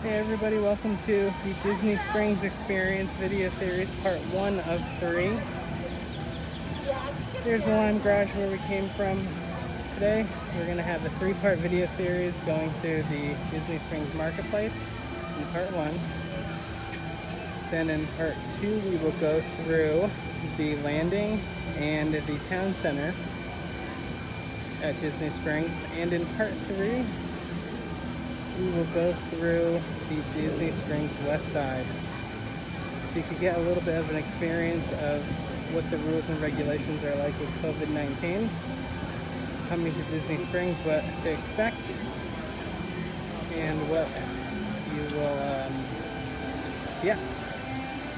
Hey everybody, welcome to the Disney Springs Experience video series, part 1 of 3. There's the Lime Garage where we came from today. We're going to have a 3-part video series going through the Disney Springs Marketplace in part 1. Then in part 2 we will go through the landing and the town center at Disney Springs. And in part 3 we will go through the Disney Springs West Side, so you can get a little bit of an experience of what the rules and regulations are like with COVID-19, coming to Disney Springs, what to expect, and what you will,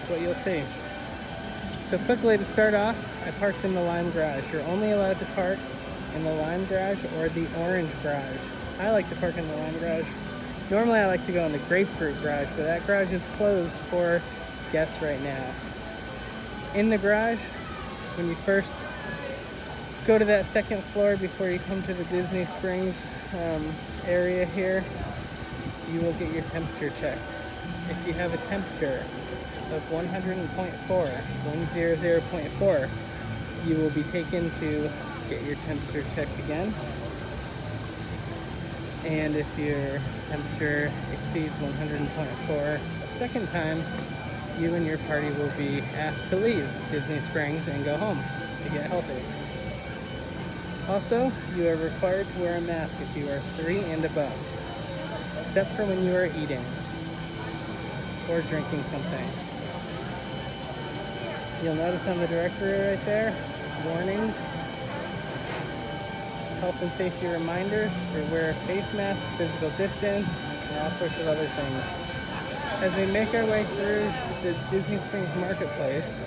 what you'll see. So quickly to start off, I parked in the Lime Garage. You're only allowed to park in the Lime Garage or the Orange Garage. I like to park in the Lime Garage. Normally I like to go in the Grapefruit Garage, but that garage is closed for guests right now. In the garage, when you first go to that second floor before you come to the Disney Springs area here, you will get your temperature checked. If you have a temperature of 100.4, you will be taken to get your temperature checked again. And if your temperature exceeds 100.4 a second time, you and your party will be asked to leave Disney Springs and go home to get healthy. Also, you are required to wear a mask if you are 3 and above, except for when you are eating or drinking something. You'll notice on the directory right there, warnings, health and safety reminders for wear a face mask, physical distance, and all sorts of other things. As we make our way through the Disney Springs Marketplace,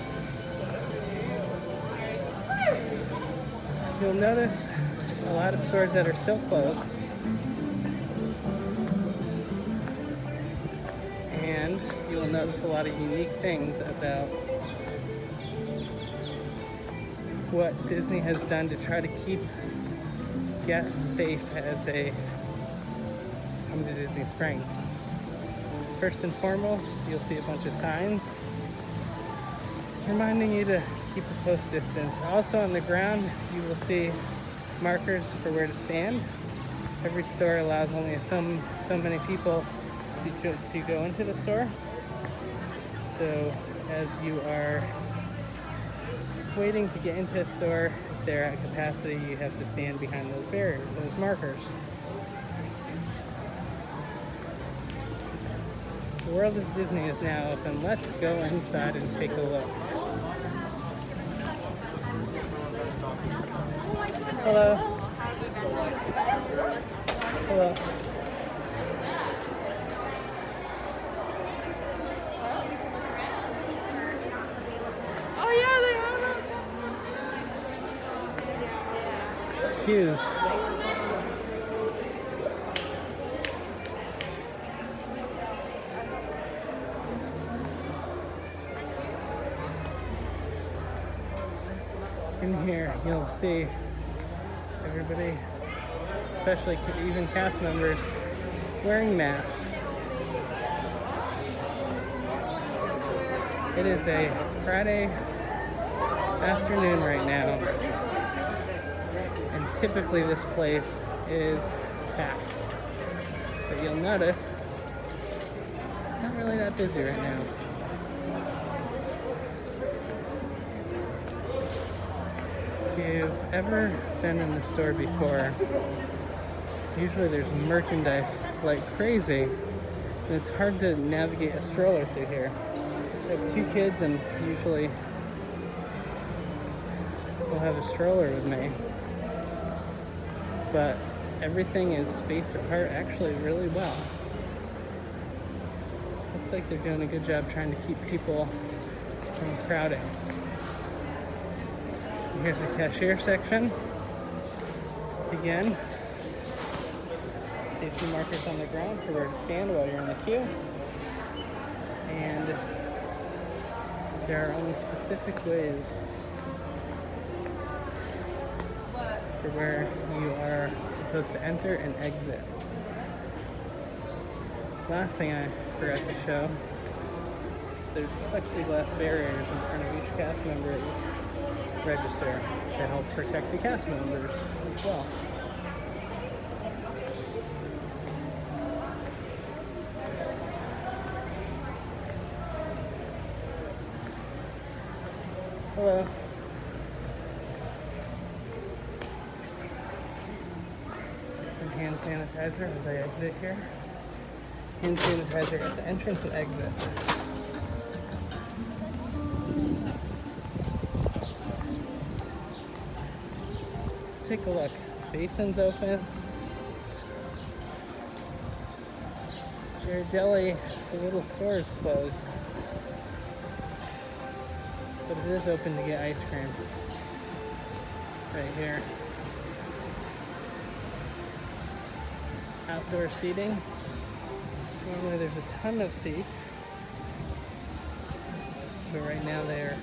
you'll notice a lot of stores that are still closed, and you'll notice a lot of unique things about what Disney has done to try to keep guests safe as they come to Disney Springs. First and foremost, you'll see a bunch of signs reminding you to keep a close distance. Also on the ground, you will see markers for where to stand. Every store allows only so many people to go into the store. So as you are waiting to get into a store, if they're at capacity, you have to stand behind those barriers, those markers. The World of Disney is now open. Let's go inside and take a look. Hello. Hello. Oh yeah, they are. Queues. In here, you'll see everybody, especially even cast members, wearing masks. It is a Friday afternoon right now, and typically this place is packed. But you'll notice, not really that busy right now. If you've ever been in the store before, usually there's merchandise like crazy, and it's hard to navigate a stroller through here. I have 2 kids, and usually we'll have a stroller with me. But everything is spaced apart actually really well. Looks like they're doing a good job trying to keep people from crowding. Here's the cashier section. Again, safety markers on the ground for where to stand while you're in the queue. And there are only specific ways for where you are supposed to enter and exit. Last thing I forgot to show, there's plexiglass barriers in front of each cast member at each register to help protect the cast members as well. Hello. Some hand sanitizer as I exit here. Hand sanitizer at the entrance and exit. Let's take a look. Basin's open. Ghirardelli, the little store is closed. But it is open to get ice cream. Right here. Outdoor seating. Normally there's a ton of seats. But right now they're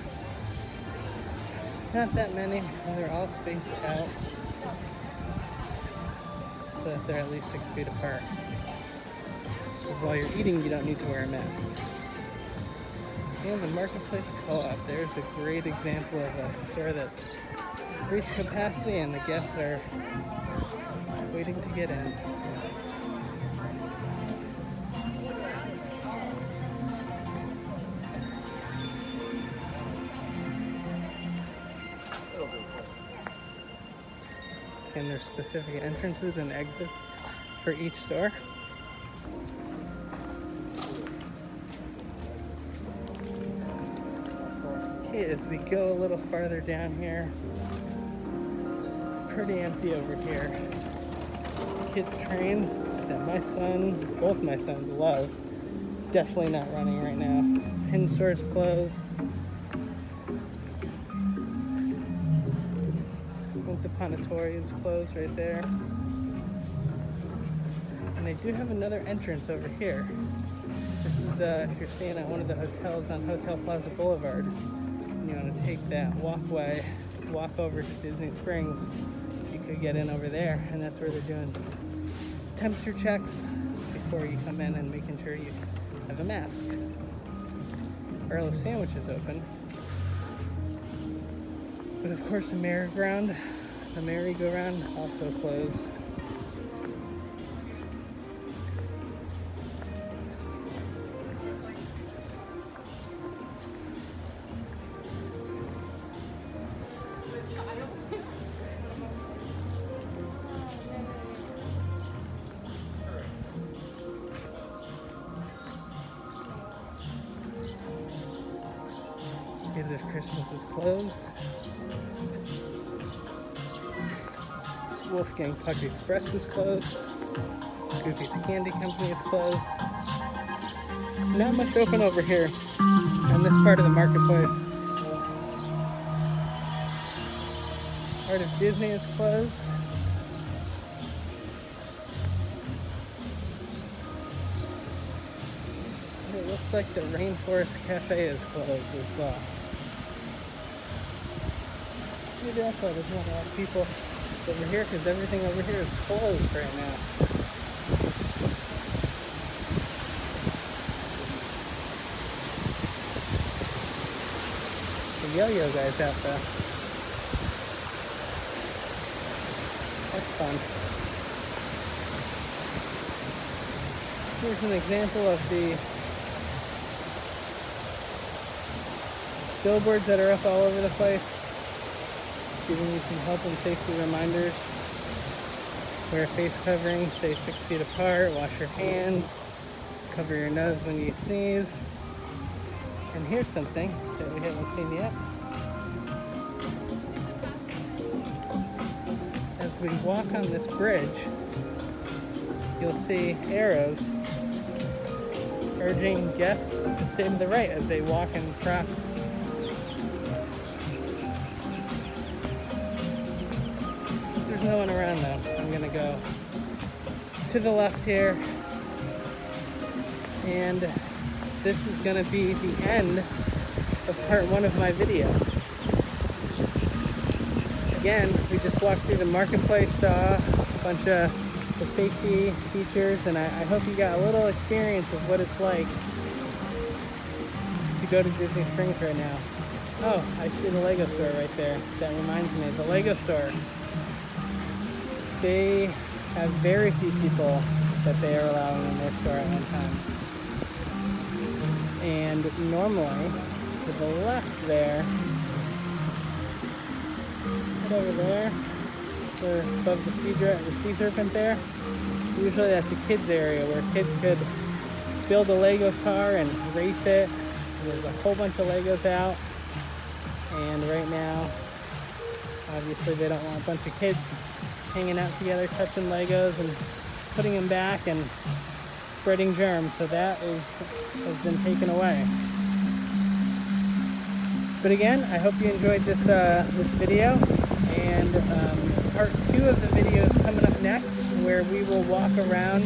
not that many. They're all spaced out. So that they're at least 6 feet apart. Because while you're eating, you don't need to wear a mask. And the Marketplace Co-op, there's a great example of a store that's reached capacity and the guests are waiting to get in. And there's specific entrances and exits for each store. As we go a little farther down here, it's pretty empty over here. Kids train that my son, both my sons love, definitely not running right now. Pin store's closed. Once Upon a Toy is closed right there. And they do have another entrance over here. This is if you're staying at one of the hotels on Hotel Plaza Boulevard. You want to take that walkway, walk over to Disney Springs, you could get in over there, and that's where they're doing temperature checks before you come in and making sure you have a mask. Arlo Sandwich is open. But of course the merry-go-round also closed. Kids of Christmas is closed. Wolfgang Puck Express is closed. Goofy's Candy Company is closed. Not much open over here on this part of the marketplace. Art of Disney is closed. It looks like the Rainforest Cafe is closed as well. Maybe that's why there's not a lot of people over here, because everything over here is closed right now. The yo-yo guy's out there. That's fun. Here's an example of the billboards that are up all over the place, giving you some health and safety reminders. Wear a face covering, stay 6 feet apart, wash your hands, cover your nose when you sneeze. And here's something that we haven't seen yet. As we walk on this bridge, you'll see arrows urging guests to stay to the right as they walk and cross. There's no one around though. I'm gonna go to the left here, and this is gonna be the end of part 1 of my video. Again, we just walked through the marketplace, saw a bunch of the safety features, and I hope you got a little experience of what it's like to go to Disney Springs right now. Oh, I see the Lego store right there. That reminds me, the Lego store. They have very few people that they are allowing in their store at one time. And normally, to the left there, right over there, or above the sea serpent there, usually that's the kids area where kids could build a Lego car and race it. There's a whole bunch of Legos out, and right now, obviously they don't want a bunch of kids hanging out together, touching Legos and putting them back and spreading germs, so that has been taken away. But again, I hope you enjoyed this video, and part 2 of the video is coming up next, where we will walk around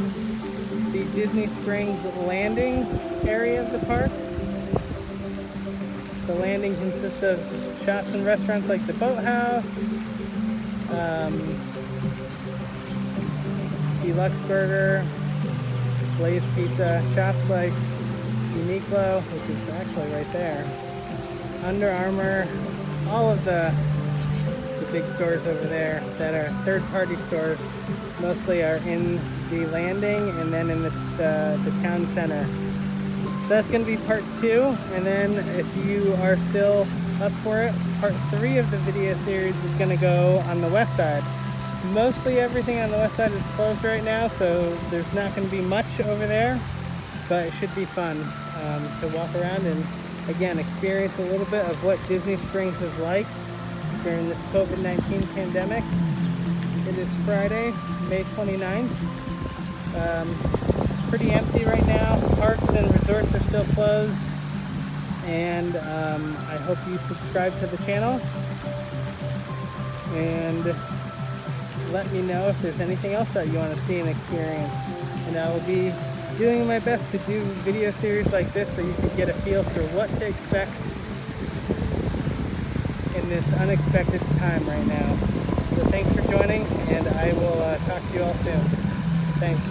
the Disney Springs landing area of the park. The landing consists of shops and restaurants like the Boathouse, Deluxe Burger, Blaze Pizza, shops like Uniqlo, which is actually right there, Under Armour, all of the big stores over there that are third-party stores mostly are in the landing and then in the town center. So that's going to be part 2, and then if you are still up for it, part 3 of the video series is going to go on the west side. Mostly everything on the west side is closed right now, so there's not going to be much over there, but it should be fun to walk around and again experience a little bit of what Disney Springs is like during this COVID-19 pandemic. It is Friday, May 29th. Pretty empty right now. Parks and resorts are still closed, and I hope you subscribe to the channel and let me know if there's anything else that you want to see and experience, and I will be doing my best to do video series like this so you can get a feel for what to expect in this unexpected time right now. So thanks for joining, and I will talk to you all soon. Thanks.